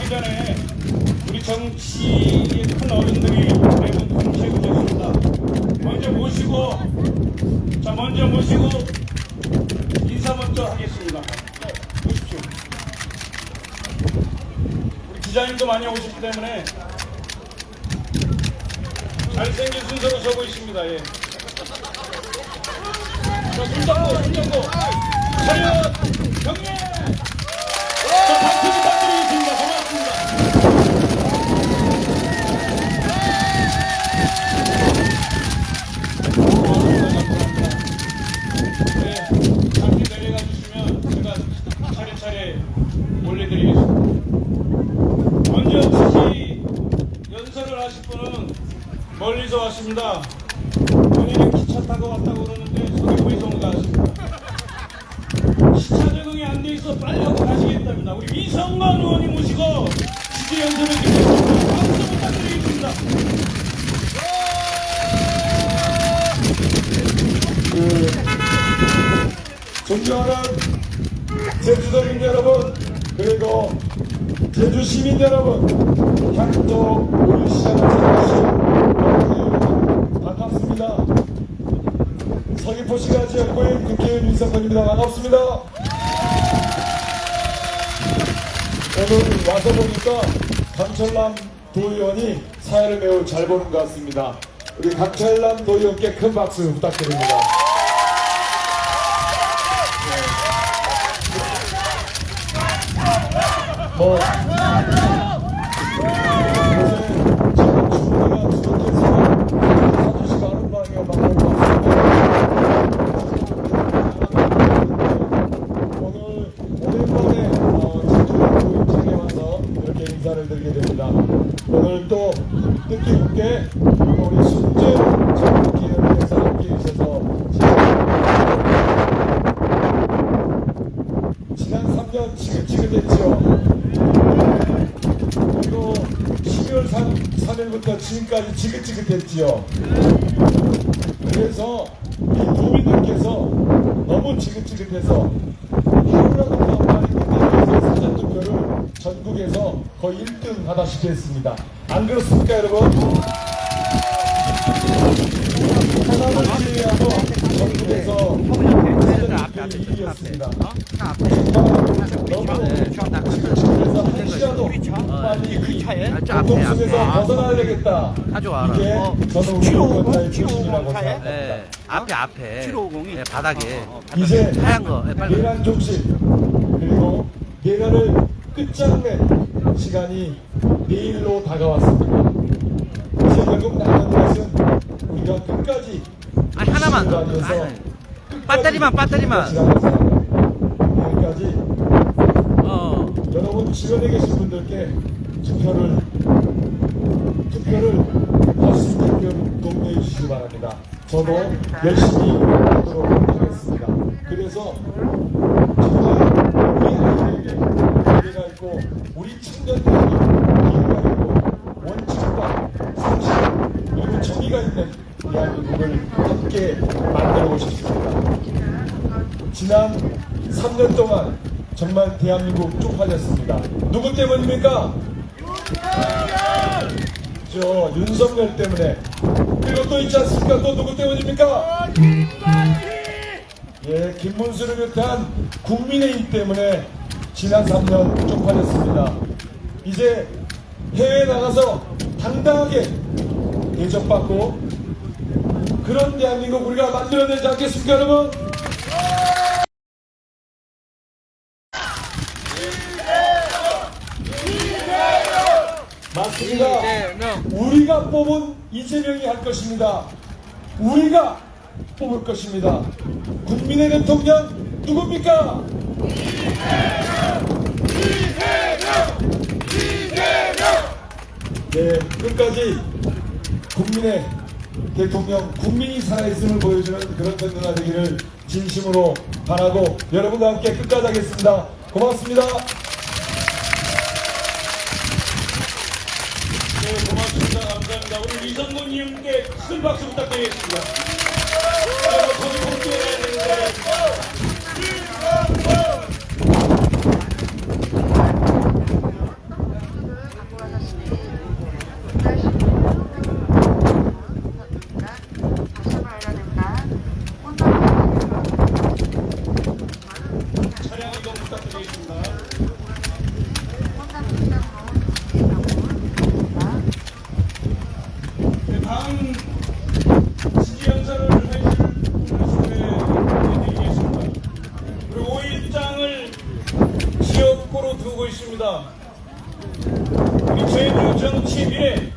시작하기 전에 우리 정치의 큰 어른들이 매번 동시에 오셨습니다. 먼저 모시고 인사 먼저 하겠습니다. 보십시오. 우리 기자님도 많이 오셨기 때문에 잘생긴 순서로 서고 있습니다. 예. 자, 손잡고 차렷 경례. 자, 박수 부탁드리겠습니다. 고맙습니다. 네, 잠시 내려가 주시면 제가 차례차례 올려드리겠습니다. 먼저 지시 연설을 하실 분은 멀리서 왔습니다. 본인은 기차 타고 왔다고 그러는데 서귀포에서 온 거 아십니까? 시차 적응이 안 돼 있어 빨리 하고 가시겠답니다. 우리 이성만 의원님 모시고 지지 연설을 드리겠습니다. 박수 부탁드리겠습니다. 존경하는 제주도민 여러분, 그리고 제주 시민 여러분, 향토 우리 시장을 찾아주신 반갑습니다. 서귀포시가 지역구인 국회의원 윤석열입니다. 반갑습니다. 오늘 와서 보니까 강철남 도의원이 사회를 매우 잘 보는 것 같습니다. 우리 강철남 도의원께 큰 박수 부탁드립니다. 요새 지금 주민이가 부족해서 사주시가 하는 방에 방문을 왔습니다. 오랜만에 제주 입장에 와서 이렇게 인사를 드리게 됩니다. 오늘 또 뜻깊게 우리 순재 전국기회에서 함께 해주셔서 지난 3년 지긋지긋했죠. 그리고 12월 3일부터 지금까지 지긋지긋했지요. 그래서 이 도민들께서 너무 지긋지긋해서 하루라도 더 빨리 끝내기 위해서 사전투표를 전국에서 거의 1등 하다시피 했습니다. 안 그렇습니까, 여러분? 하나를 지휘하고 전국에서 사전투표 1위였습니다. 너무 지긋지긋해서 빨리 고통 속에서 벗어나야겠다. 이게 저는 우리 의원자의 출신이라고 생각합니다. 네, 앞에 7550이 네, 바닥에 이제 하얀 거 빨리 내란 종식 그리고 내란을 끝장낸 시간이 내일로 다가왔습니다. 이제 결국 남는 것은 우리가 끝까지 아니, 하나만 더. 지켜가면서 배터리만 여기까지 여러분 주변에 계신 분들께 투표를 할 수 있게끔 독려해 주시기 바랍니다. 저도 열심히 하도록 하겠습니다. 그래서 정말 우리 아이들에게 기회가 있고 우리 청년들에게 기회가 있고 원칙과 상식 그리고 정의가 있는 대한민국을 함께 만들고 싶습니다. 지난 3년 동안 정말 대한민국 쪽팔렸습니다. 누구 때문입니까? 저 윤석열 때문에. 그리고 또 있지 않습니까? 또 누구 때문입니까? 예, 김문수를 비롯한 국민의힘 때문에 지난 3년 쪽팔렸습니다. 이제 해외에 나가서 당당하게 대접받고 그런 대한민국 우리가 만들어내지 않겠습니까, 여러분? 맞습니다. 우리가 뽑은 이재명이 할 것입니다. 우리가 뽑을 것입니다. 국민의 대통령 누굽니까? 네, 끝까지 국민의 대통령, 국민이 살아있음을 보여주는 그런 선거가 되기를 진심으로 바라고 여러분과 함께 끝까지 하겠습니다. 고맙습니다. 네, 고맙습니다. 감사합니다. 우리 이성근 의원님께 큰 박수 부탁드리겠습니다. 거기 복수해야 되는데. 바꾸고 있습니다. 우리 제주 정치의 미래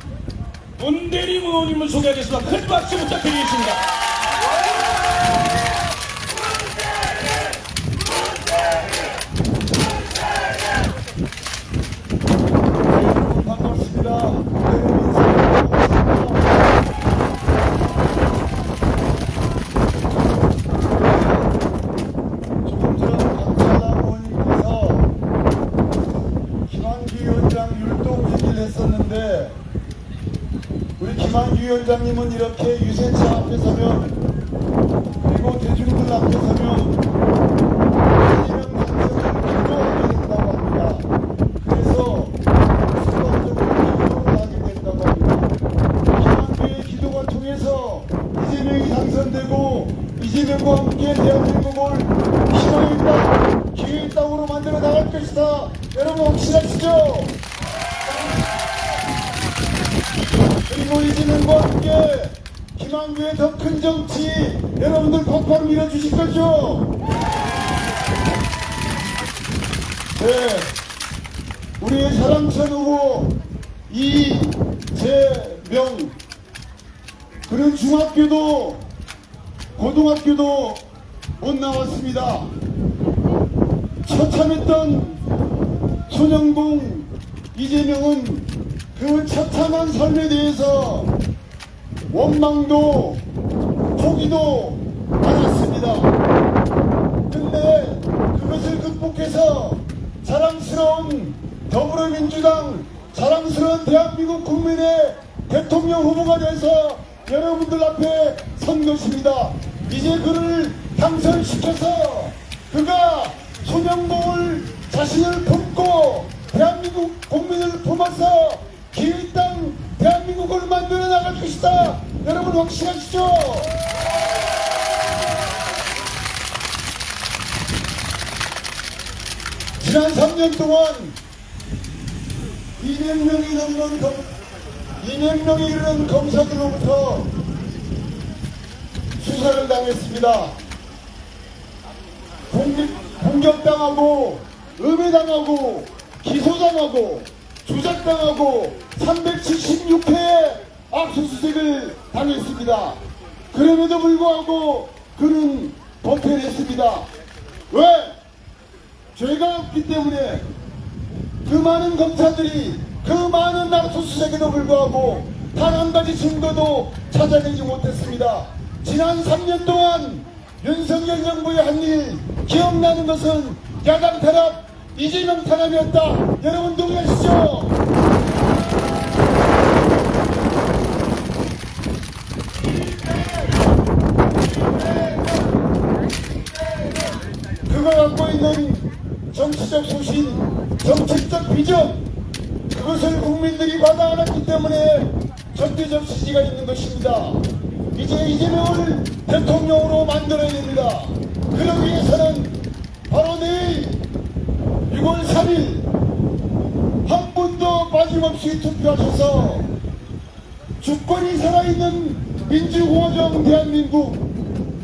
문대림 의원님을 소개하겠습니다. 큰 박수 부탁드리겠습니다. 반갑습니다. 조금 전 강찬남 의원님께서 김한규 위원장 율동 얘기를 했었는데 우리 김한규 위원장님은 이렇게 유세차 앞에 서면 그리고 대중들 앞에 서면 이재명 당선을 기도하게 된다고 합니다. 그래서 수박적으로 기도를 하게 된다고 합니다. 김한규의 기도가 통해서 이재명이 당선되고 이재명과 함께 대한민국을 희망의 땅, 기회의 땅으로 만들어 나갈 것이다. 여러분 확신하시죠? 그리고 이재명과 함께 김한규의 더 큰 정치 여러분들 팍팍 밀어주실 거죠? 네, 우리의 사랑천 후보 이재명 그는 중학교도 고등학교도 못 나왔습니다. 처참했던 소년공 이재명은 그 처참한 삶에 대해서 원망도 포기도 많았습니다. 근데 그것을 극복해서 자랑스러운 더불어민주당, 자랑스러운 대한민국 국민의 대통령 후보가 돼서 여러분들 앞에 선 것입니다. 이제 그를 당선시켜서 그가 소년공을 자신을 품고 대한민국 국민을 품어서 기회의 땅 대한민국을 만들어 나갈 것이다. 여러분 확신하시죠? 지난 3년 동안 200명이 이르는 검사들로부터 수사를 당했습니다. 공격당하고 음해당하고 기소당하고 조작당하고 376회의 압수수색을 당했습니다. 그럼에도 불구하고 그는 버텨냈습니다. 왜? 죄가 없기 때문에 그 많은 검사들이 그 많은 압수수색에도 불구하고 단 한 가지 증거도 찾아내지 못했습니다. 지난 3년 동안 윤석열 정부의 한 일 기억나는 것은 야당 탄압, 이재명 탄압이었다. 여러분 동의하시죠? 그가 갖고 있는 정치적 소신, 정치적 비전, 그것을 국민들이 받아 안았기 때문에 절대적 지지가 있는 것입니다. 이제 이재명을 대통령으로 만들어야 됩니다. 그러기 위해서는 바로 내일 6월 3일 한 분도 빠짐없이 투표하셔서 주권이 살아있는 민주공화정 대한민국,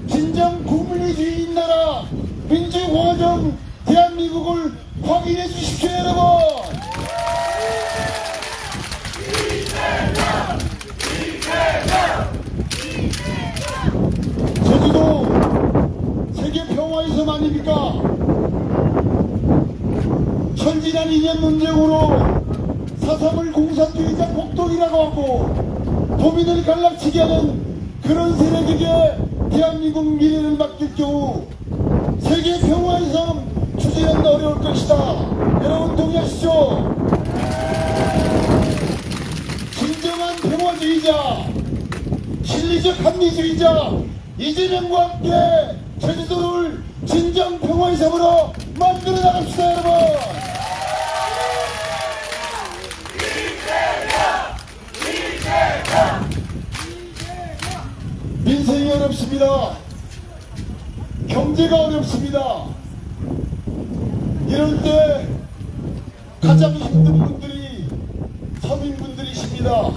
진정 국민의주의인 나라 민주공화정 대한민국을 확인해 주십시오. 여러분. 제주도 세계 평화의 섬 아닙니까? 천지난 이념 논쟁으로 4.3을 공산주의자 폭동이라고 하고 도민을 갈라치게 하는 그런 세력에게 대한민국 미래를 맡길 경우 세계 평화의 섬 추진하는 어려울 것이다. 여러분 동의하시죠? 진정한 평화주의자, 실리적 합리주의자 이재명과 함께 제주도를 진정 평화의 섬으로 만들어 나갑시다. 여러분. 민생이 어렵습니다. 경제가 어렵습니다. 이럴 때 가장 힘든 분들이 서민분들이십니다.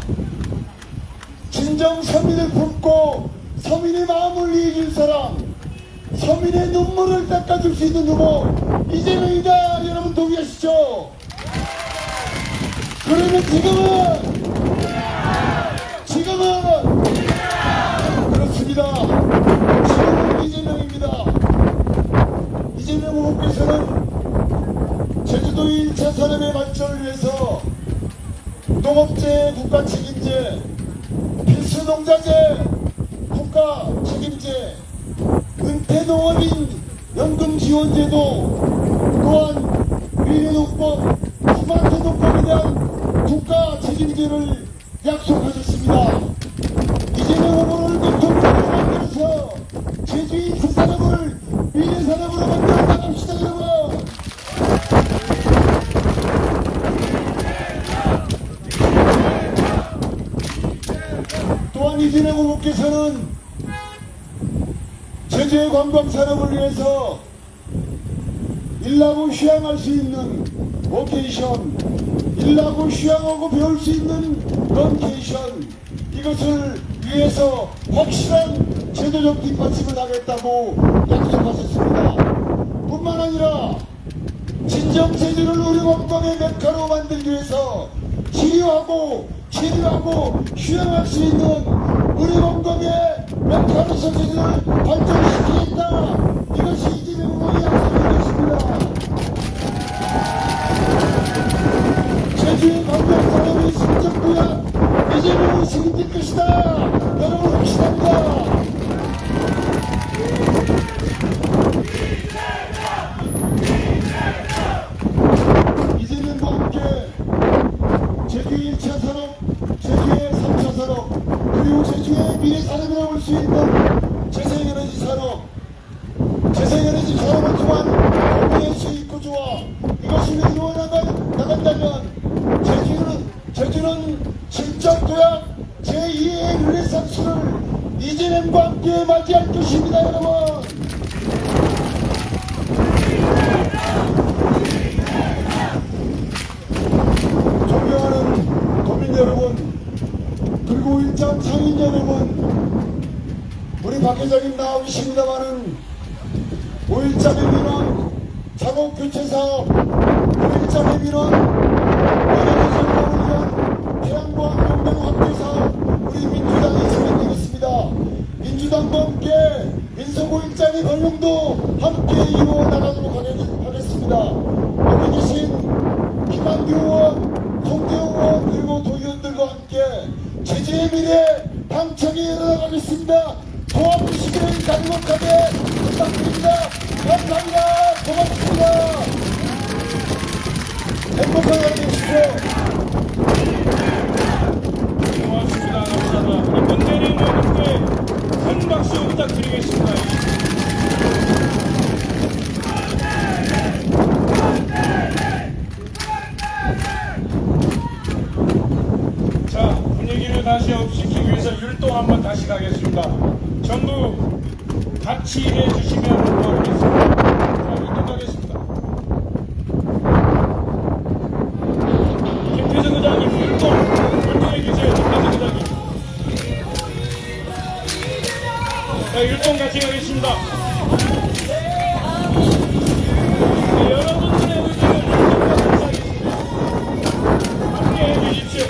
진정 서민을 품고 서민의 마음을 이해줄 사람, 서민의 눈물을 닦아줄 수 있는 후보 이재명이다. 여러분 동의하시죠? 그러면 지금은 그렇습니다. 지금은 이재명입니다. 이재명 후보께서는 제주도 1차 산업의 발전을 위해서 농업재 국가 책임제, 필수농자재 국가 책임제, 은퇴농업인 연금지원제도, 또한 미래농법, 스마트농법에 대한 국가 책임제를 약속하셨습니다. 이재명 후보를 대통령으로 만들어서 제주의 그 산업을 미래 산업으로 만들어 나갑시다, 여러분. 또한 이재명 후보께서는 제주의 관광산업을 위해서 일하고 휴양할 수 있는 워케이션, 일하고 휴양하고 배울 수 있는 런케이션, 이것을 위해서 확실한 제도적 뒷받침을 하겠다고 약속하셨습니다. 뿐만 아니라 진정 제주를 우리 관광의 메카로 만들기 위해서 치료하고 휴양할 수 있는 우리 관광의 메카로서 제주를 발전시키겠다. 이것이 이재명 후보의 약속인 것입니다. 제주의 관광산업의 실적도약 이재명이 책임질 것이다. 여러분 확신합니다. 이재명과 함께 제주의 1차 산업, 제주의 3차 산업, 그리고 제주의 미래 산업이라고 볼 수 있는 재생에너지 산업, 재생에너지 산업을 통한 국민의 수익 구조와 이것이 이루어 나간다면 제주는 실적 도약 제2의 르네상스를 이재명과 함께 맞이할 것입니다, 여러분. 존경하는 도민 여러분, 그리고 일장 상인 여러분, 우리 박 회장님 나와 계십니다마는 5.13의 민원, 작업교체사업, 5.13의 민원, 미래노선을 위한 태양광 용맹 확대사업, 우리 민주당이 진행되겠습니다. 민주당과 함께 민속 5.13의 활용도 함께 이루어 나가도록 하겠습니다. 여기 계신 김한규 의원, 송태호 의원, 그리고 도의원들과 함께 제주의 미래 당차게 일어나가겠습니다. 도와주시기를 간곡하게 부탁드립니다. 감사합니다. 고맙습니다. 행복한 하루 되십시오. 고맙습니다. 감사합니다. 우리 문재인 의원님께 큰 박수 부탁드리겠습니다. 자, 분위기를 다시 업시키기 위해서 율동 한번 다시 가겠습니다. 전부 같이 일해 주시면 고맙겠습니다. 자, 율동 가겠습니다. 김태정 의장님 율동해 주세요. 김태정 의장님. 자, 율동 같이 가겠습니다. 네, 여러분들의 의견을 율동과 같이 하겠습니다. 함께 해주십시오.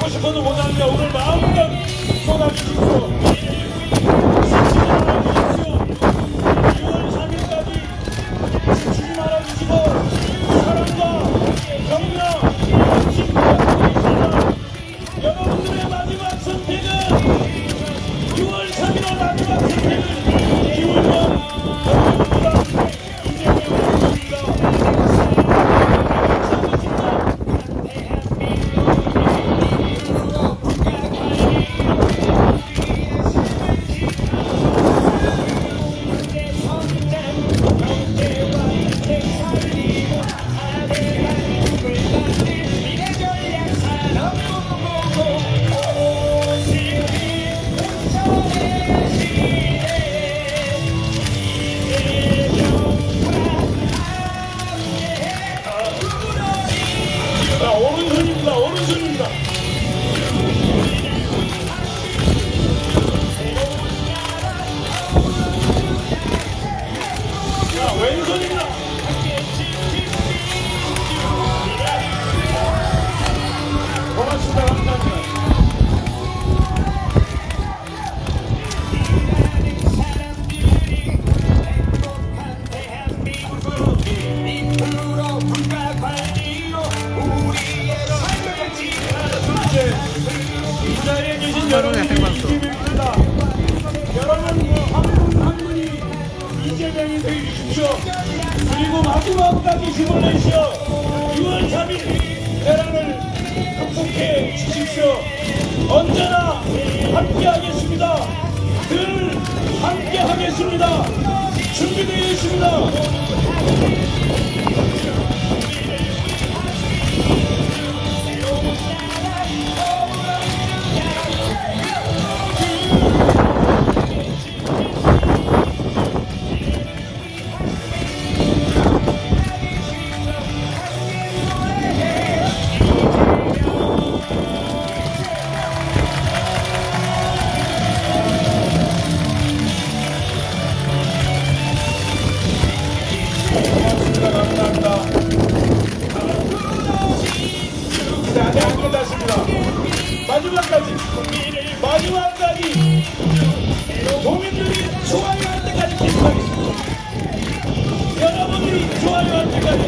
하고 싶어도 못합니다. 오늘 마음껏 쏟아주십시오. 6월 3일까지 지치지 말아주시고 사랑과 격려 여러분들의 마지막 선택은 6월 3일 마지막 선택은 기울면 여러분입니다. 자, 오른손입니다. 오른손입니다. 자, 왼손입니다. 고맙습니다. 감사합니다. 이 자리에 계신 여러분이 이재명입니다. 여러분 한 분 한 분이 이재명이 되어주십시오. 그리고 마지막까지 힘을 내시어 6월 3일 대란을 극복해 주십시오. 언제나 함께하겠습니다. 늘 함께하겠습니다. 준비되어 있습니다. 감사합니다. 자, 네, 안 끝났습니다. 마지막까지 도민들이 좋아요할 때까지 계속하겠습니다. 여러분들이 좋아요할 때까지.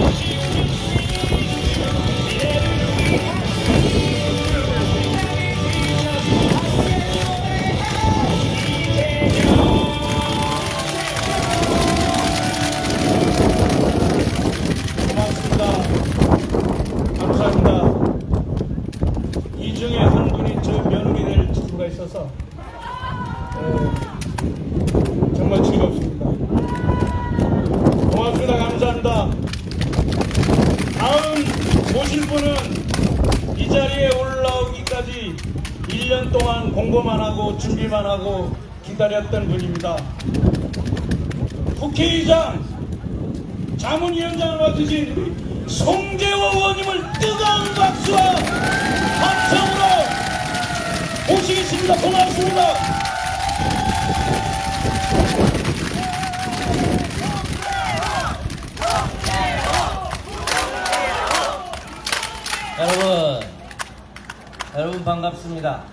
감사합니다. 이 중에 한 분이 저 며느리 될 친구가 있어서 정말 즐겁습니다. 고맙습니다. 감사합니다. 다음 모실 분은 이 자리에 올라오기까지 1년 동안 공부만 하고 준비만 하고 기다렸던 분입니다. 국회의장 자문위원장을 맡으신 우리 송재호 의원님을 뜨거운 박수와 함성으로 모시겠습니다. 고맙습니다. 여러분 반갑습니다.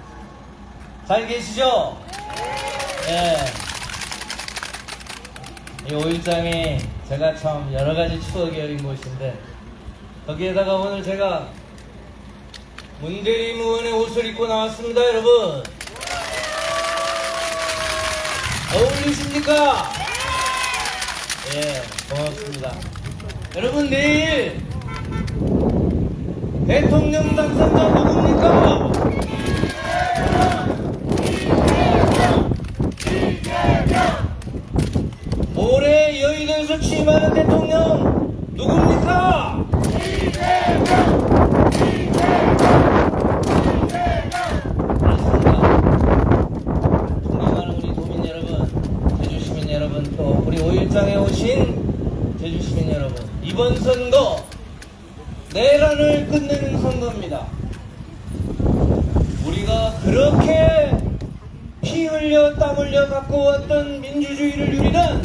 잘 계시죠? 예. 이 5일장이 제가 참 여러가지 추억이 어린 곳인데, 거기에다가 오늘 제가 문대림 의원의 옷을 입고 나왔습니다. 여러분 어울리십니까? 예, 고맙습니다. 여러분, 내일 대통령 당선자 누굽니까? 올해 여의도에서 취임하는 대통령 누굽니까? 존경하는 우리 도민 여러분, 제주 시민 여러분, 또 우리 5일장에 오신 제주 시민 여러분, 이번 선거 내란을 끝내는 선거입니다. 우리가 그렇게 피 흘려 땀 흘려 갖고 왔던 민주주의를 누리는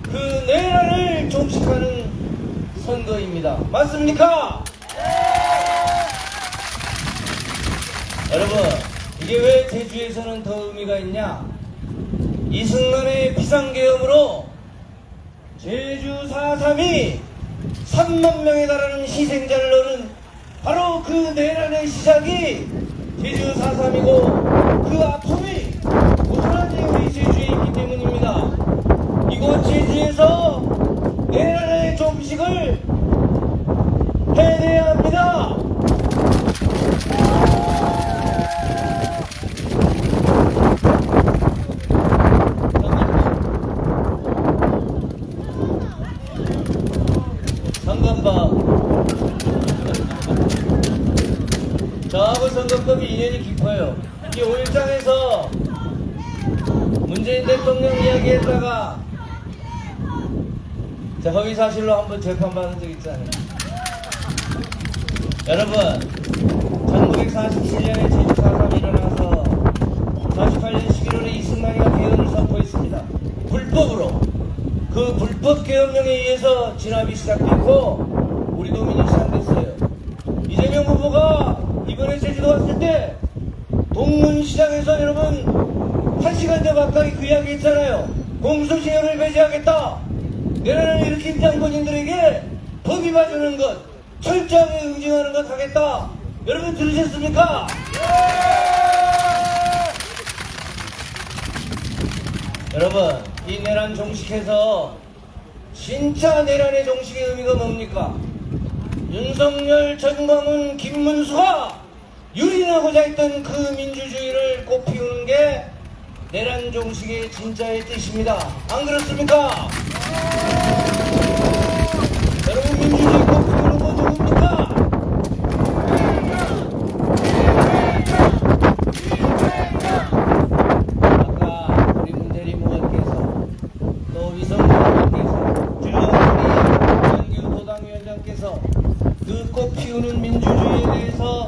그 내란을 종식하는 선거입니다. 맞습니까? 여러분, 이게 왜 제주에서는 더 의미가 있냐? 이승만의 비상계엄으로 제주 4.3이 3만 명에 달하는 희생자를 얻은 바로 그 내란의 시작이 제주 4.3이고 그 아픔이 고스란히 우리 제주에 있기 때문입니다. 이곳 제주에서 내란의 종식을 해내야 합니다. 저하고 선거법이 인연이 깊어요. 이 5.1장에서 문재인 대통령 이야기했다가 자, 허위사실로 한번 재판받은 적 있잖아요. 여러분, 1947년에 제주 4.3이 일어나서 48년 11월에 이승만이가 계엄을 선포했습니다. 불법으로. 그 불법 계엄령에 의해서 진압이 시작됐고 우리 도민이 시작됐어요. 이재명 후보가 이번에 제주도 왔을 때 동문시장에서 여러분 1시간째 가까이 그 이야기 했잖아요. 공소시효를 배제하겠다. 내란을 일으킨 장본인들에게 법이 봐주는 것, 철저하게 응징하는 것 하겠다. 여러분 들으셨습니까? 여러분, 이 내란 종식해서 진짜 내란의 종식의 의미가 뭡니까? 윤석열, 전광훈, 김문수가 유린하고자 했던 그 민주주의를 꽃피우는 게 내란 종식의 진짜의 뜻입니다. 안 그렇습니까? 여러분, 민주주의 꽃피우는 거 누굽니까? 아까 우리 문대림 의원께서 또 위성민 의원께서 주영훈 연규도당위원장께서 그 꽃피우는 민주주의에 대해서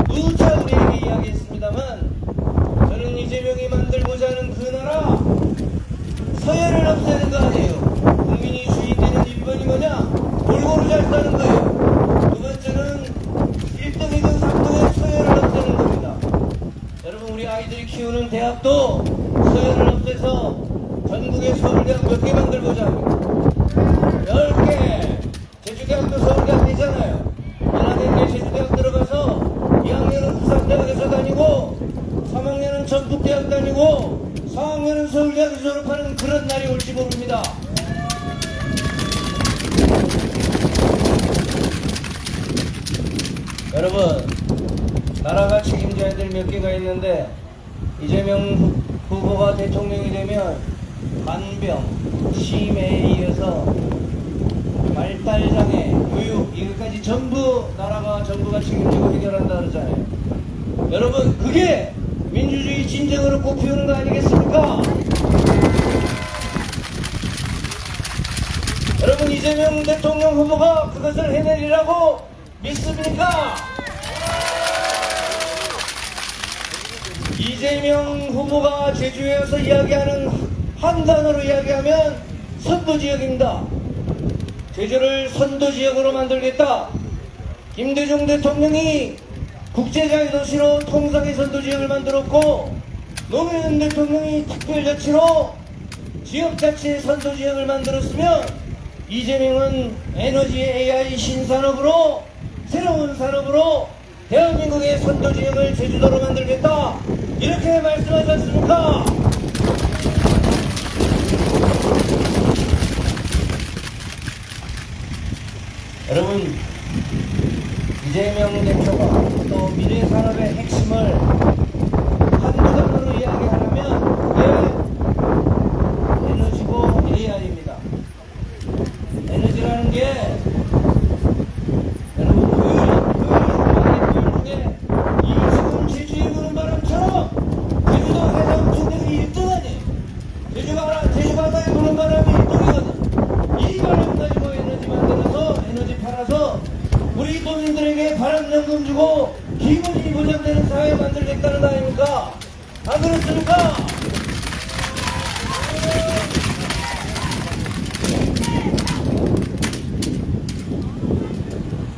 누차 우리에게 이야기했습니다만 저는 이재명이 만들고자 하는 그 나라 서열을 없애는 거 아니에요. 국민이 주인되는 일본이 뭐냐? 골고루 잘 사는 거예요. 두 번째는 1등이든 3등의 서열을 없애는 겁니다. 여러분, 우리 아이들이 키우는 대학도 서열을 없애서 전국의 서울대학 몇 개 만들고자 합니다. 10개. 제주대학도 서울대학 되잖아요. 연하대학에 제주대학 들어가서 2학년은 부산대학에서 다니고 3학년은 전북대학 다니고 4학년은 서울대학에서 졸업하는 그런 날이 올지 모릅니다. 여러분, 나라가 책임져야 될 몇 개가 있는데 이재명 후보가 대통령이 되면 간병, 치매에 이어서 발달장애, 교육 이것까지 전부 나라가 정부가 책임지고 해결한다 그러잖아요. 여러분, 그게 민주주의 진정으로 꽃피우는 거 아니겠습니까? 여러분, 이재명 대통령 후보가 그것을 해내리라고 믿습니까? 이재명 후보가 제주에 와서 이야기하는 한 단어로 이야기하면 선도지역입니다. 제주를 선도지역으로 만들겠다. 김대중 대통령이 국제자유도시로 통상의 선도지역을 만들었고 노무현 대통령이 특별자치로 지역자치의 선도지역을 만들었으면 이재명은 에너지 AI 신산업으로 새로운 산업으로 대한민국의 선도지역을 제주도로 만들겠다. 이렇게 말씀하지 않습니까? 여러분, 이재명 대표가 또 미래산업의 핵심을 한두 단어로 이야기하려면 그게 에너지고 AI입니다. 에너지라는 게 여러분 효율 중에 이 지금 제주에 부는 바람처럼 제주도 해상 중력이 1등하니 제주 바다에 부는 바람이 1등이거든. 이 바람 가지고 에너지 만들어서 에너지 팔아서 우리 도민들에게 바람연금 주고 기본이 보장되는 사회 만들겠다는 거 아닙니까? 안 그렇습니까?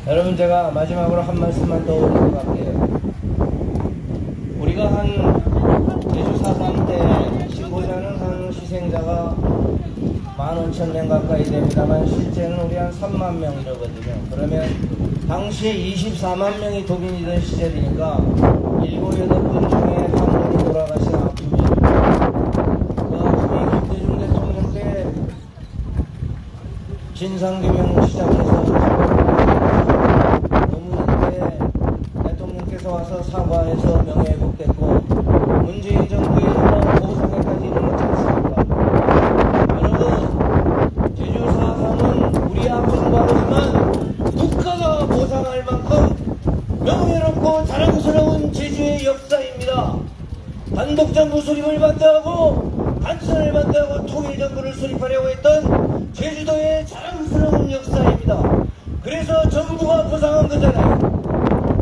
여러분, 제가 마지막으로 한 말씀만 더 올리고 갈게요. 우리가 한 제주 4.3 때 신고자는 한 희생자가 15,000명 가까이 됩니다만 실제는 우리 한 3만 명 이러거든요. 그러면 당시에 24만 명이 도민이던 시절이니까 7, 8분 중에 한 분이 돌아가신 아픔이에요. 그 아픔이 김대중 대통령 때 진상규명 시작해서 노무현 때 대통령께서 와서 사과해서 명예회복됐고 문재인 정부에서 보상에까지 이르렀지 않습니까? 여러분, 제주 4.3은 우리 아픈 과거지만 국가가 보상할 만큼 명예롭고 자랑스러운 제주의 역사입니다. 단독정부 수립을 반대하고 단순을 반대하고 통일정부를 수립하려고 했던 제주도의 자랑스러운 역사입니다. 그래서 정부가 보상한 거잖아요.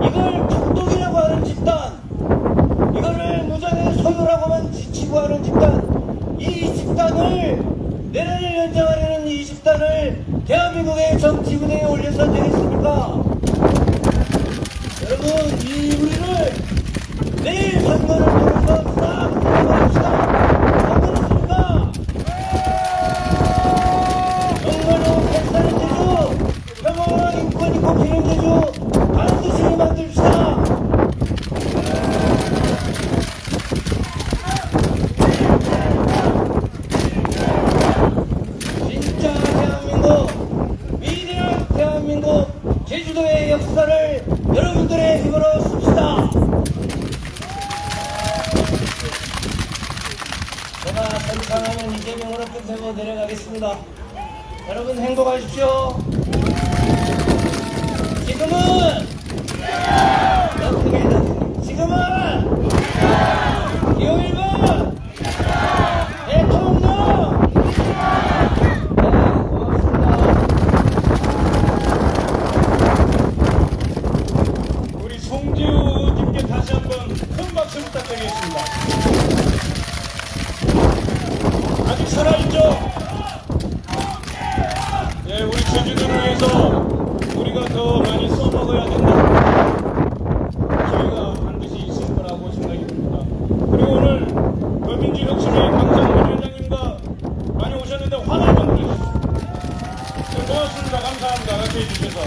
이걸 폭동이라고 하는 집단, 이거를 무장의 소유라고만 지치고 하는 집단, 이 집단을 내란을 연장하려는 이 집단을 대한민국의 정치 무대에 올려서 되겠습니까? 여러분, 이 우리를 내일 선거를 통해서 싹 물어봅시다. 선거했습니까? 정말로 괜찮은 제주, 평화와 인권이 꼽히는 제주 반드시 만듭시다. 진짜 대한민국, 위대한 대한민국 제주도의 역사를 여러분들의 힘으로 씁시다. 제가 선창하는 이재명으로 끝내고 내려가겠습니다. 여러분 행복하십시오. 지금은 어떻게든 지금은 기호 1번 대통령. 네, 고맙습니다. 우리 송지우님께 다시 한번 큰 박수 부탁드리겠습니다. 아직 살아있죠? 예, 우리 제주도를 위해서 우리가 더 많이 써먹어야 된다. 기회가 반드시 있을 거라고 생각이 듭니다. 그리고 오늘 더민주혁신의 강상문 위원장님과 많이 오셨는데 환호 한번 보내주십시오. 네, 고맙습니다. 감사합니다. 같이 해주셔서.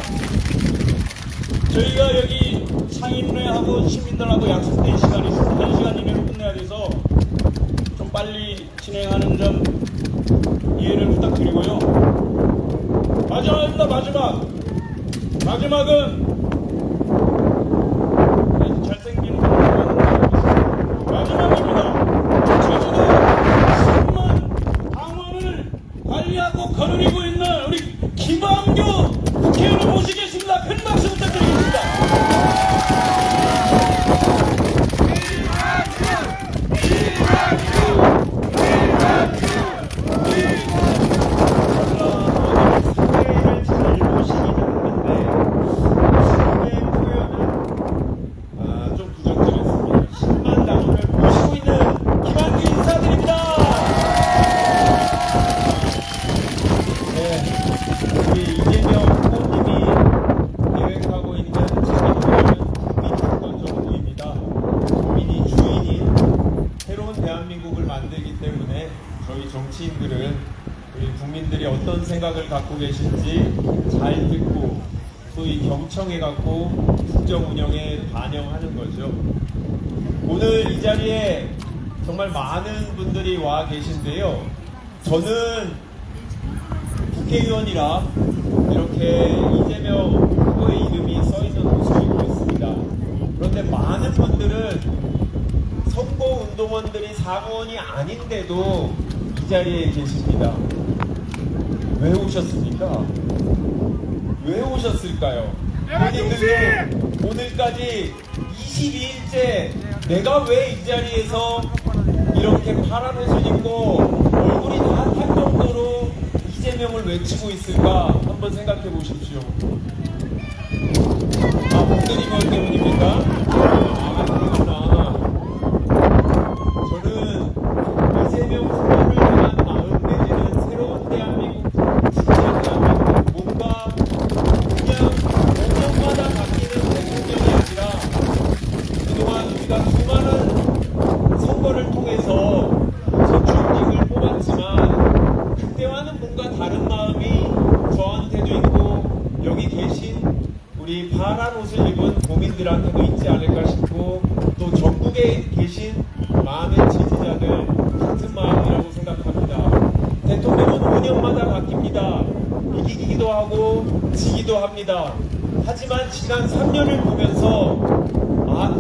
저희가 여기 상인회하고 시민들하고 약속된 시간이 있습니다. 1시간 이내로 끝내야 돼서 좀 빨리 진행하는 점 이해를 부탁드리고요. 마지막입니다. 마지막은 잘생긴 마지막입니다. 제주도 3만 방언을 관리하고 거느리고 있는 우리 김한교 국회의원을 모시겠습니다. 큰 박수 부탁드리겠습니다. 대한민국을 만들기 때문에 저희 정치인들은 우리 국민들이 어떤 생각을 갖고 계신지 잘 듣고 소위 경청해 갖고 국정 운영에 반영하는 거죠. 오늘 이 자리에 정말 많은 분들이 와 계신데요. 저는 국회의원이라 이렇게 이재명 후보의 이름이 써 있는 곳을 입고 있습니다. 그런데 많은 분들은 선거운동원들이 사무원이 아닌데도 이 자리에 계십니다. 왜 오셨습니까? 왜 오셨을까요? 본인들도 오늘까지 22일째 내가 왜 이 자리에서 이렇게 파란 옷을 입고 얼굴이 다 탈 정도로 이재명을 외치고 있을까 한번 생각해 보십시오. 아, 복드리면 때문입니까? 아, 그렇구나. 저는 이재명 후보를 향한 마음 내지는 새로운 대한민국, 진짜 대한민국, 뭔가 그냥 5년마다 바뀌는 대통령이 아니라 그동안 우리가 수많은 분들한테도 있지 않을까 싶고 또 전국에 계신 많은 지지자들 같은 마음이라고 생각합니다. 대통령은 5년마다 바뀝니다. 이기기도 하고 지기도 합니다. 하지만 지난 3년을 보면서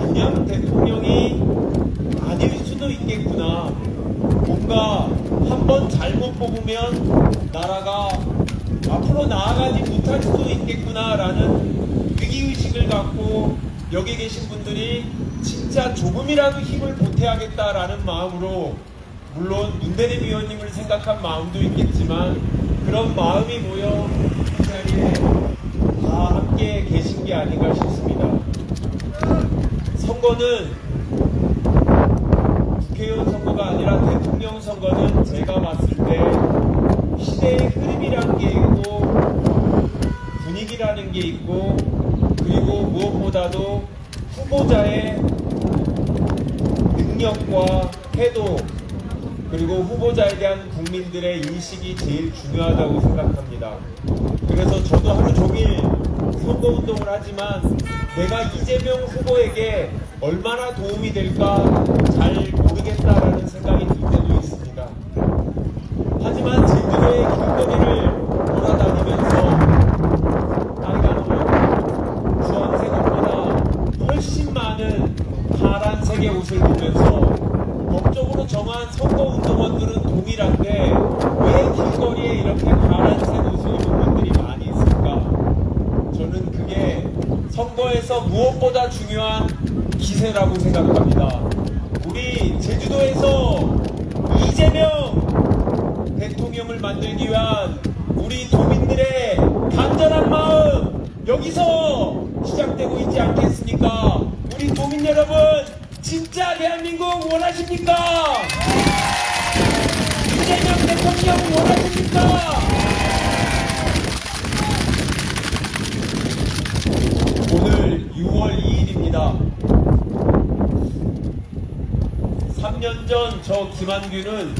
그냥 대통령이 아닐 수도 있겠구나. 뭔가 한번 잘못 뽑으면 나라가 앞으로 나아가지 못할 수도 있겠구나라는 위기의식을 갖고 여기 계신 분들이 진짜 조금이라도 힘을 보태야겠다라는 마음으로 물론 문대림 위원님을 생각한 마음도 있겠지만 그런 마음이 모여 이 자리에 다 함께 계신 게 아닌가 싶습니다. 선거는 국회의원 선거가 아니라 대통령 선거는 제가 봤을 때 시대의 흐름이라는 게 있고 분위기라는 게 있고 그리고 무엇보다도 후보자의 능력과 태도 그리고 후보자에 대한 국민들의 인식이 제일 중요하다고 생각합니다. 그래서 저도 하루 종일 선거운동을 하지만 내가 이재명 후보에게 얼마나 도움이 될까 잘 모르겠다라는 생각이 들 때도 있습니다. 하지만 제주도의 길거리를 돌아다니면서 나이가 먹은 주황색옷보다 훨씬 많은 파란색의 옷을 보면서 법적으로 정한 선거운동원들은 동일한데 왜 길거리에 이렇게 파란색 옷을 입은 분들이 많이 있을까? 저는 그게 선거에서 무엇보다 중요한 기세라고 생각합니다. 우리 제주도에서 이재명 대통령을 만들기 위한 우리 도민들의 간절한 마음 여기서 시작되고 있지 않겠습니까? 우리 도민 여러분 진짜 대한민국 원하십니까? 이재명 대통령 원하십니까? 오늘 6월 2일입니다. 3년 전 저 김한규는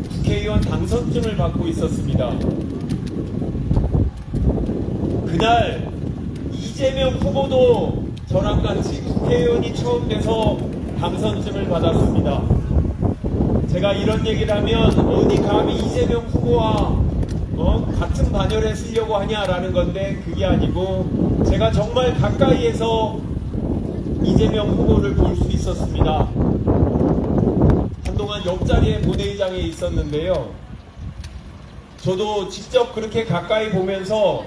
국회의원 당선증을 받고 있었습니다. 그날 이재명 후보도 저랑 같이 국회의원이 처음 돼서 당선증을 받았습니다. 제가 이런 얘기를 하면 어디 감히 이재명 후보와 같은 반열에 쓰려고 하냐라는 건데 그게 아니고 제가 정말 가까이에서 이재명 후보를 볼 수 있었습니다. 한동안 옆자리에 본회의장에 있었는데요. 저도 직접 그렇게 가까이 보면서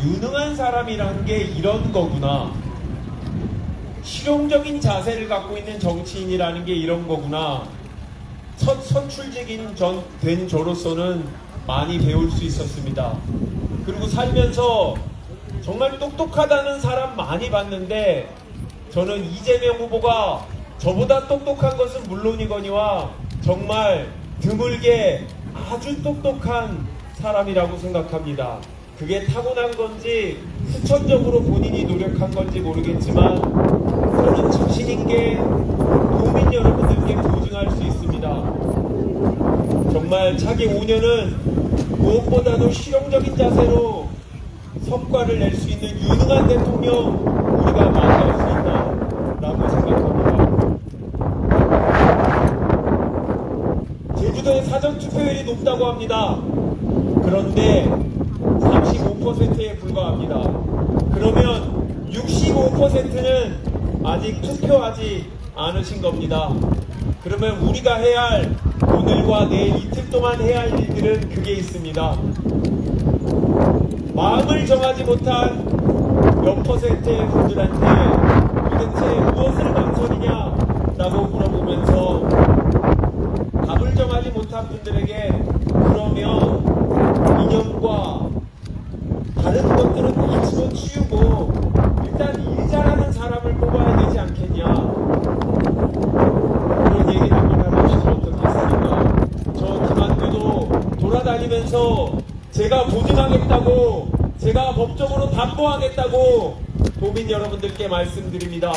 유능한 사람이란 게 이런 거구나. 실용적인 자세를 갖고 있는 정치인이라는 게 이런 거구나. 첫 선출직인 된 저로서는 많이 배울 수 있었습니다. 그리고 살면서 정말 똑똑하다는 사람 많이 봤는데 저는 이재명 후보가 저보다 똑똑한 것은 물론이거니와 정말 드물게 아주 똑똑한 사람이라고 생각합니다. 그게 타고난 건지 후천적으로 본인이 노력한 건지 모르겠지만 저는 자신 있게 도민 여러분들께 보증할 수 있습니다. 정말 차기 5년은 무엇보다도 실용적인 자세로 성과를 낼 수 있는 유능한 대통령 우리가 만날 수 있다라고 생각합니다. 제주도의 사전투표율이 높다고 합니다. 그런데 35%에 불과합니다. 그러면 65%는 아직 투표하지 않으신 겁니다. 그러면 우리가 해야 할 오늘과 내일 이틀 동안 해야 할 일들은 그게 있습니다. 마음을 정하지 못한 몇 퍼센트의 분들한테 도대체 무엇을 망설이냐라고 물어보면서 답을 정하지 못한 분들에게 그러면 이념과 다른 것들은 다 집어치우고 일단 일 잘하는 사람을 뽑아야 되지 않겠냐 그런 얘기를 한번 해보시면 어떻겠습니까? 저 김한규도 돌아다니면서 제가 보증하겠다고 제가 법적으로 담보하겠다고 도민 여러분들께 말씀드립니다.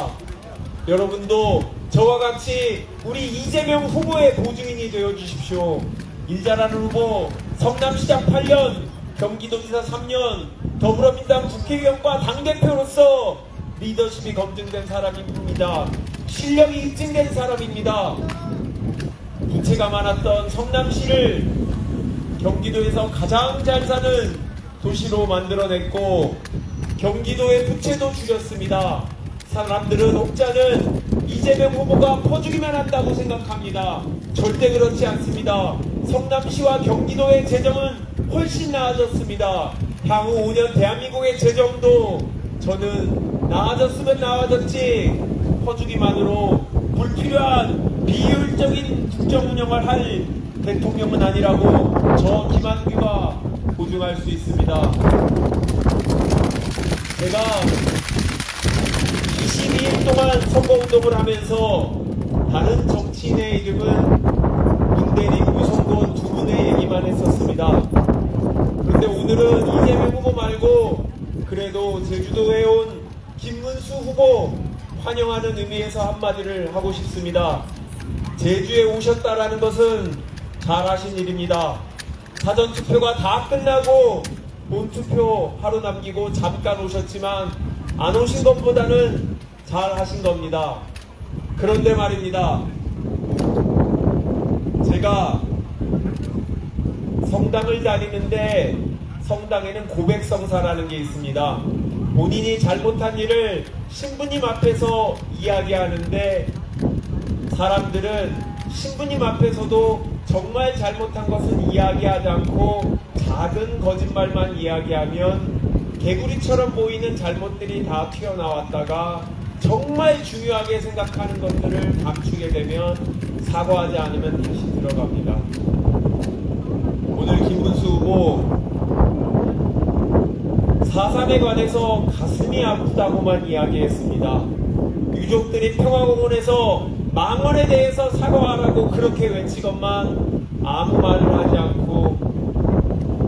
여러분도 저와 같이 우리 이재명 후보의 보증인이 되어주십시오. 일 잘하는 후보 성남시장 8년 경기도지사 3년 더불어민주당 국회의원과 당대표로서 리더십이 검증된 사람입니다. 실력이 입증된 사람입니다. 부채가 많았던 성남시를 경기도에서 가장 잘 사는 도시로 만들어냈고 경기도의 부채도 줄였습니다. 사람들은 옥자는 이재명 후보가 퍼주기만 한다고 생각합니다. 절대 그렇지 않습니다. 성남시와 경기도의 재정은 훨씬 나아졌습니다. 향후 5년 대한민국의 재정도 저는 나아졌으면 나아졌지 퍼주기만으로 불필요한 비효율적인 국정 운영을 할 대통령은 아니라고 저 김한규가 보증할 수 있습니다. 제가 22일 동안 선거운동을 하면서 다른 정치인의 이름은 문대리, 유성돈 두 분의 얘기만 했었습니다. 그런데 오늘은 이재명 후보 말고 그래도 제주도에 온 김문수 후보 환영하는 의미에서 한마디를 하고 싶습니다. 제주에 오셨다라는 것은 잘하신 일입니다. 사전투표가 다 끝나고 본투표 하루 남기고 잠깐 오셨지만 안 오신 것보다는 잘하신 겁니다. 그런데 말입니다. 제가 성당을 다니는데 성당에는 고백성사라는 게 있습니다. 본인이 잘못한 일을 신부님 앞에서 이야기하는데 사람들은 신부님 앞에서도 정말 잘못한 것은 이야기하지 않고 작은 거짓말만 이야기하면 개구리처럼 보이는 잘못들이 다 튀어나왔다가 정말 중요하게 생각하는 것들을 감추게 되면 사과하지 않으면 다시 들어갑니다. 오늘 김문수 후보 4.3에 관해서 가슴이 아프다고만 이야기했습니다. 유족들이 평화공원에서 망언에 대해서 사과하라고 그렇게 외치건만 아무 말을 하지 않고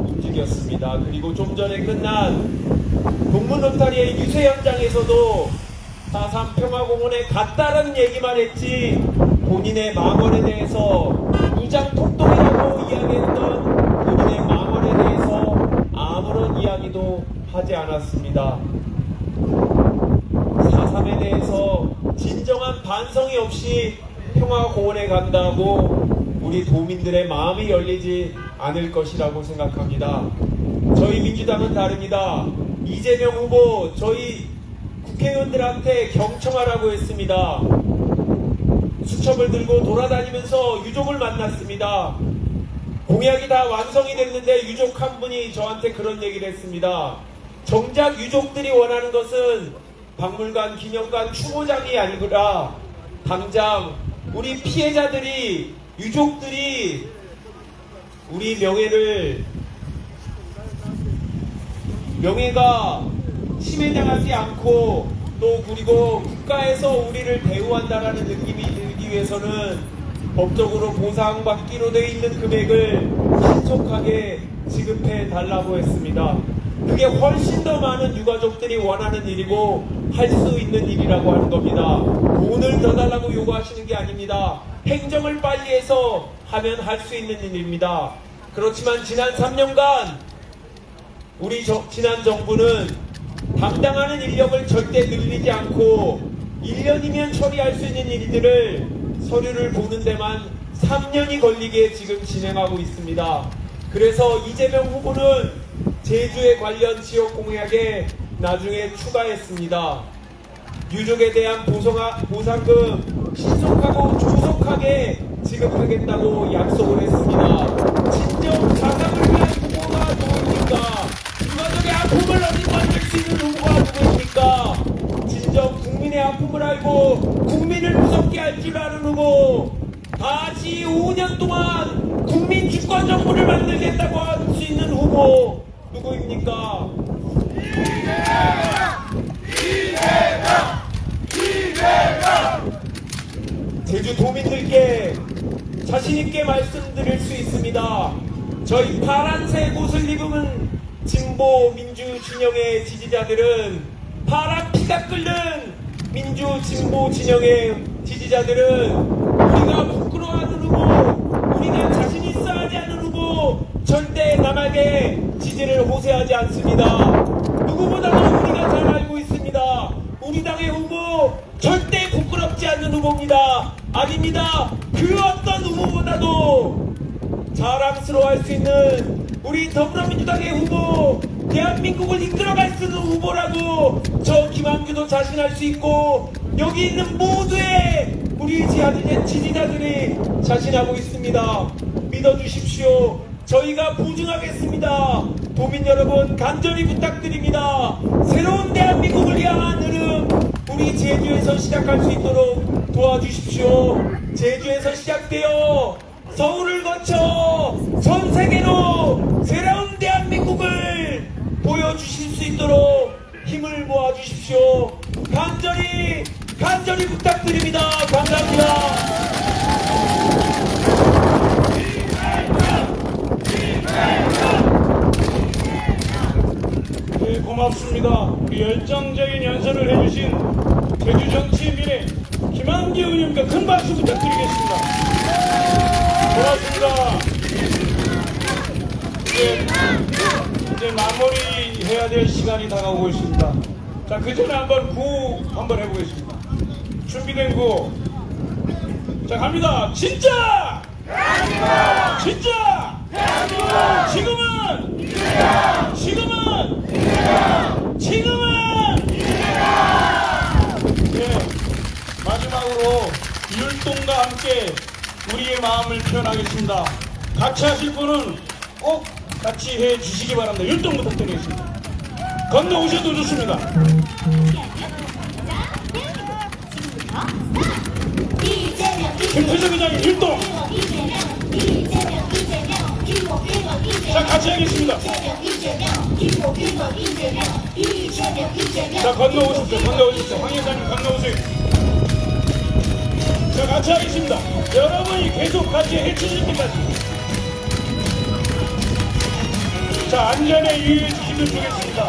움직였습니다. 그리고 좀 전에 끝난 동문로타리의 유세 현장에서도 4.3 평화공원에 갔다는 얘기만 했지 본인의 망언에 대해서 무장폭동이라고 이야기했던 본인의 망언에 대해서 아무런 이야기도 하지 않았습니다. 4.3에 대해서 진정한 반성이 없이 평화공원에 간다고 우리 도민들의 마음이 열리지 않을 것이라고 생각합니다. 저희 민주당은 다릅니다. 이재명 후보 저희 국회의원들한테 경청하라고 했습니다. 수첩을 들고 돌아다니면서 유족을 만났습니다. 공약이 다 완성이 됐는데 유족 한 분이 저한테 그런 얘기를 했습니다. 정작 유족들이 원하는 것은 박물관, 기념관, 추모장이 아니구나. 당장 우리 피해자들이, 유족들이 우리 명예가 침해당하지 않고 또 그리고 국가에서 우리를 대우한다라는 느낌이 들기 위해서는 법적으로 보상받기로 되어 있는 금액을 신속하게 지급해 달라고 했습니다. 그게 훨씬 더 많은 유가족들이 원하는 일이고 할 수 있는 일이라고 하는 겁니다. 돈을 더 달라고 요구하시는 게 아닙니다. 행정을 빨리 해서 하면 할 수 있는 일입니다. 그렇지만 지난 3년간 우리 지난 정부는 담당하는 인력을 절대 늘리지 않고 1년이면 처리할 수 있는 일들을 서류를 보는 데만 3년이 걸리게 지금 진행하고 있습니다. 그래서 이재명 후보는 제주에 관련 지역 공약에 나중에 추가했습니다. 유족에 대한 보상금 신속하고 조속하게 지급하겠다고 약속을 했습니다. 진정 자상을 위한 후보가 누구입니까? 유가족의 아픔을 어디 만들 수 있는 후보가 누구입니까? 진정 국민의 아픔을 알고 국민을 무섭게 할 줄 아는 후보, 다시 5년 동안 국민 주권 정부를 만들겠다고 할 수 있는 후보 누구입니까? 제주 도민들께 자신있게 말씀드릴 수 있습니다. 저희 파란색 옷을 입은 진보 민주 진영의 지지자들은, 파란 피가 끓는 민주 진보 진영의 지지자들은 우리가 부끄러워하는 후보, 우리가 자신 있어 하지 않는 후보 절대 남에게 지지를 호소하지 않습니다. 누구보다도 우리가 잘 알고 있습니다. 우리 당의 후보 절대 부끄럽지 않는 후보입니다. 아닙니다. 그 어떤 후보보다도 자랑스러워할 수 있는 우리 더불어민주당의 후보, 대한민국을 이끌어갈 수 있는 후보라고 저 김한규도 자신할 수 있고 여기 있는 모두의 우리 지지자들이 자신하고 있습니다. 믿어주십시오. 저희가 보증하겠습니다. 도민 여러분 간절히 부탁드립니다. 새로운 대한민국을 향한 흐름 우리 제주에서 시작할 수 있도록 도와주십시오. 제주에서 시작되어 서울을 거쳐 전 세계로 새로운 대한민국을 보여주실 수 있도록 힘을 모아주십시오. 간절히 부탁드립니다. 감사합니다. 네, 고맙습니다. 우리 열정적인 연설을 해주신 제주 정치인 미래 김한규 의원님께 큰 박수 부탁드리겠습니다. 고맙습니다. 이제 마무리해야 될 시간이 다가오고 있습니다. 자, 그 전에 한번 구호 한번 해보겠습니다. 준비된 구호. 자, 갑니다. 진짜! 진짜! 지금은! 네, 마지막으로 율동과 함께 우리의 마음을 표현하겠습니다. 같이 하실 분은 꼭 같이 해 주시기 바랍니다. 율동 부탁드리겠습니다. 건너오셔도 좋습니다. 김태정 회장님 율동. 자, 같이 하겠습니다. 자, 건너오십시오. 황 회장님 건너오세요. 자, 같이 하겠습니다. 여러분이 계속 같이 해주실 때까지. 자, 안전에 유의해 주시면 좋겠습니다.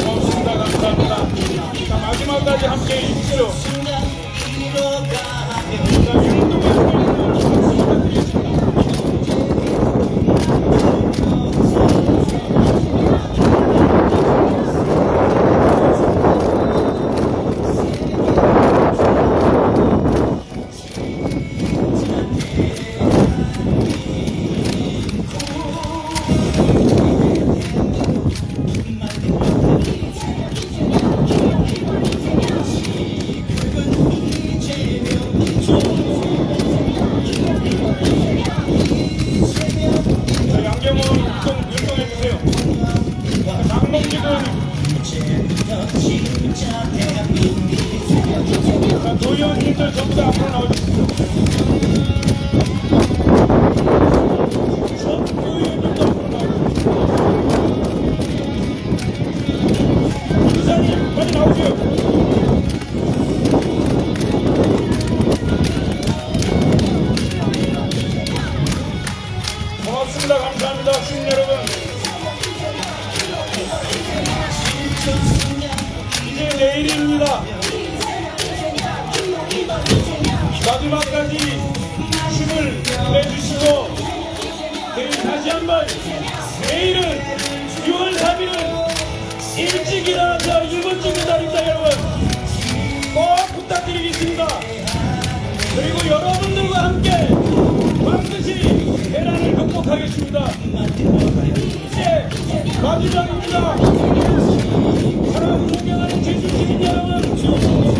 고맙습니다. 감사합니다. 자, 마지막까지 함께 해주십시오. 자, 율동을 부탁드리겠습니다. 자, 양경원 율동해주세요. 장봉직은 자, 도의원님들 전부 다 앞으로 나오십시오. 도의원님도 앞으로 나오십시오. 부사님 빨리 나오세요. 고맙습니다. 감사합니다. 시민 여러분. 이제 내일입니다. 마지막까지 힘을 내주시고 내일 다시 한번 내일은 6월 3일은 일찍 일어나서 1분 찍는 날입니다. 여러분 꼭 부탁드리겠습니다. 그리고 여러분들과 함께 반드시 대란을 극복하겠습니다. 이제 마지막입니다. 사랑하고 존경하는 제주 시민 여러분,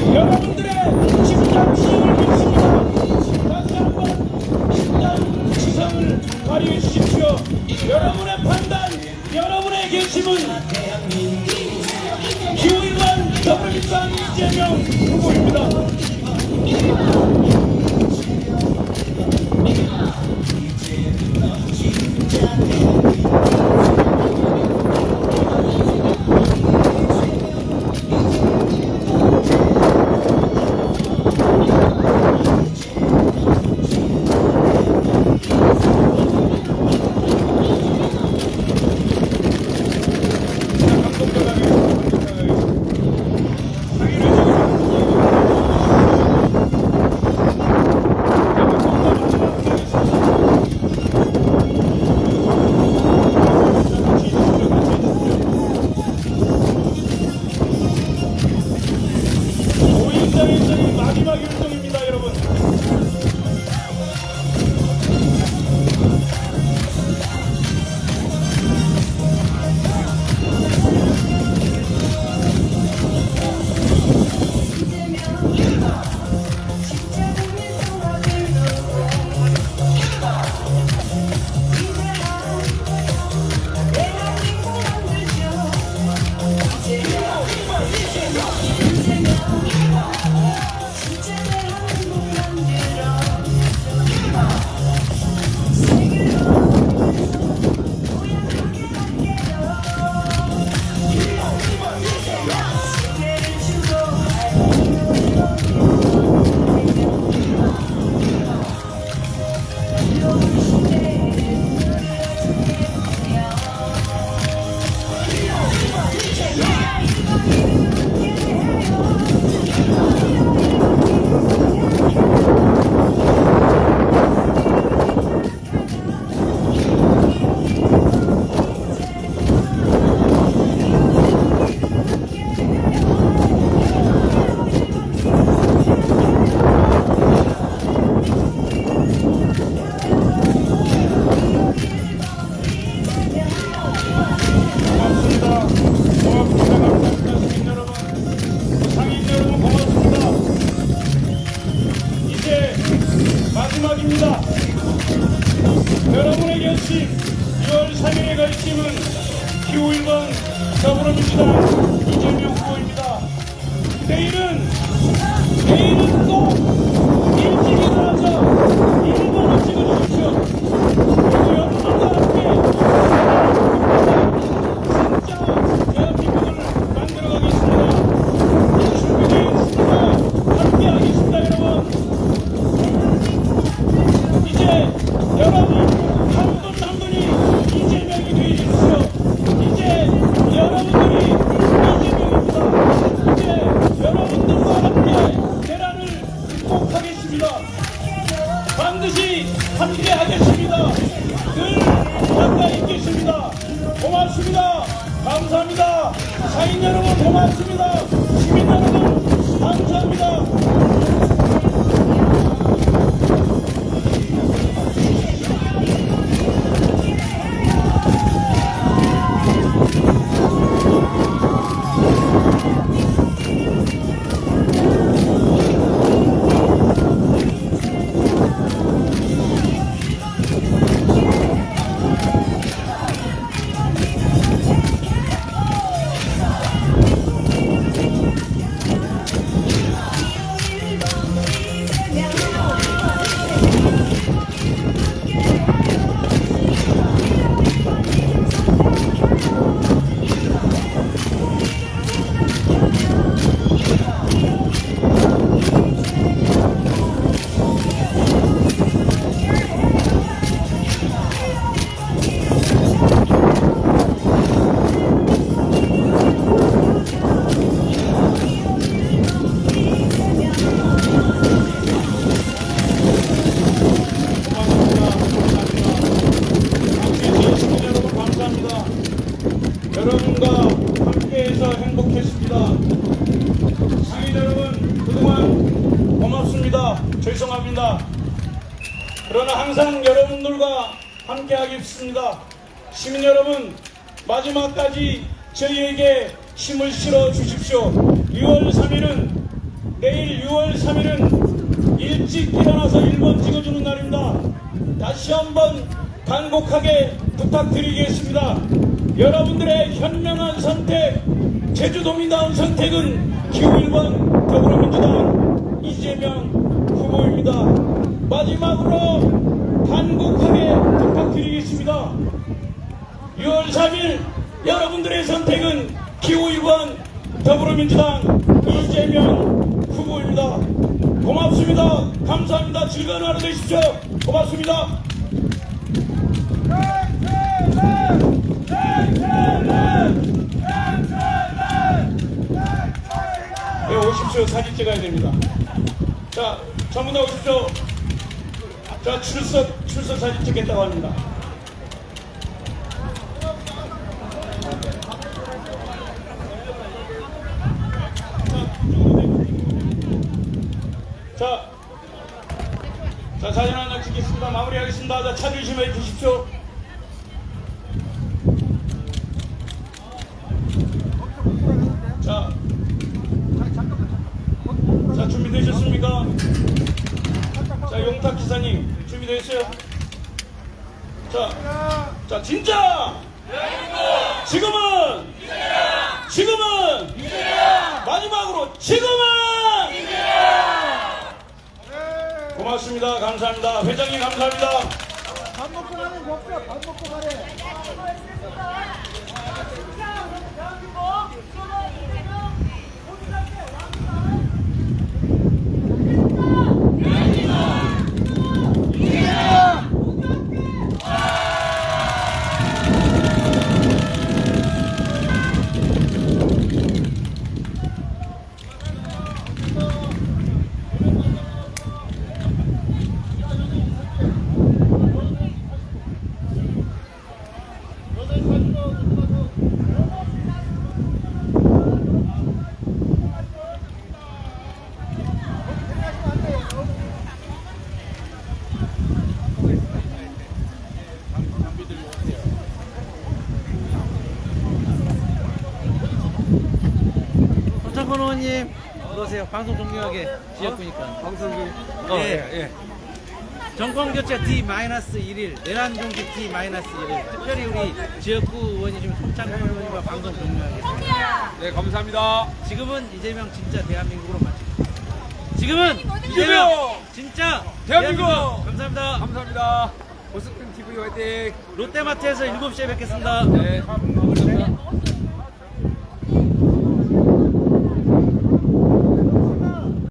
마지막입니다. 여러분의 결심, 6월 3일의 결심은 기호 1번 더불어민주당 이재명 후보입니다. 내일은 꼭 일찍 일어나서 1번을 찍어주십시오. 그리고 여러분과 함께 진짜 대한민국을 만들어가겠습니다. 준비되어 있습니다. 함께 하겠습니다, 여러분. 이제 여러분 한 분 한 분이 이재명이 되어주십시오. 이제 여러분들이 이재명입니다. 이제 여러분들과 함께 대란을 극복하겠습니다. 반드시 함께 하겠습니다. 늘 가까이 있겠습니다. 고맙습니다. 감사합니다. 사인 여러분 고맙습니다. 시민 여러분 감사합니다. 여러분과 함께해서 행복했습니다. 상인 여러분 그동안 고맙습니다. 죄송합니다. 그러나 항상 여러분들과 함께하겠습니다. 시민 여러분 마지막까지 저희에게 힘을 실어 주십시오. 6월 3일은 내일 6월 3일은 일찍 일어나서 1번 찍어주는 날입니다. 다시 한번 간곡하게 부탁드리겠습니다. 여러분들의 현명한 선택, 제주도민다운 선택은 기호 1번 더불어민주당 이재명 후보입니다. 마지막으로 간곡하게 부탁드리겠습니다. 6월 3일 여러분들의 선택은 기호 1번 더불어민주당 이재명 후보입니다. 고맙습니다. 감사합니다. 즐거운 하루 되십시오. 고맙습니다. 네, 오십시오. 사진 찍어야 됩니다. 자, 전부 다 오십시오. 자, 출석 사진 찍겠다고 합니다. 자, 사진 한 장 찍겠습니다. 마무리하겠습니다. 자, 차 조심해 주십시오. 자, 준비되셨습니까? 자, 용탁 기사님 준비되셨어요? 자, 진짜! 지금은! 마지막으로 지금은! 고맙습니다. 감사합니다. 회장님 감사합니다. 밥 먹고 가래, 먹자. 밥 먹고 가래. 박찬권 의원님, 어서오세요. 방송 종료하게 지역구니까. 방송 중. 예. 정권교체 T-1일, 내란종식 T-1일. 특별히 우리 지역구 의원이신 송창근 의원님과 방송 종료하겠습니다. 네, 감사합니다. 지금은 이재명 진짜 대한민국으로 마칩니다. 지금은 이재명 진짜 대한민국! 감사합니다. 감사합니다. 보스턴 TV 화이팅! 롯데마트에서 7시에 뵙겠습니다. 네, 감사합니다.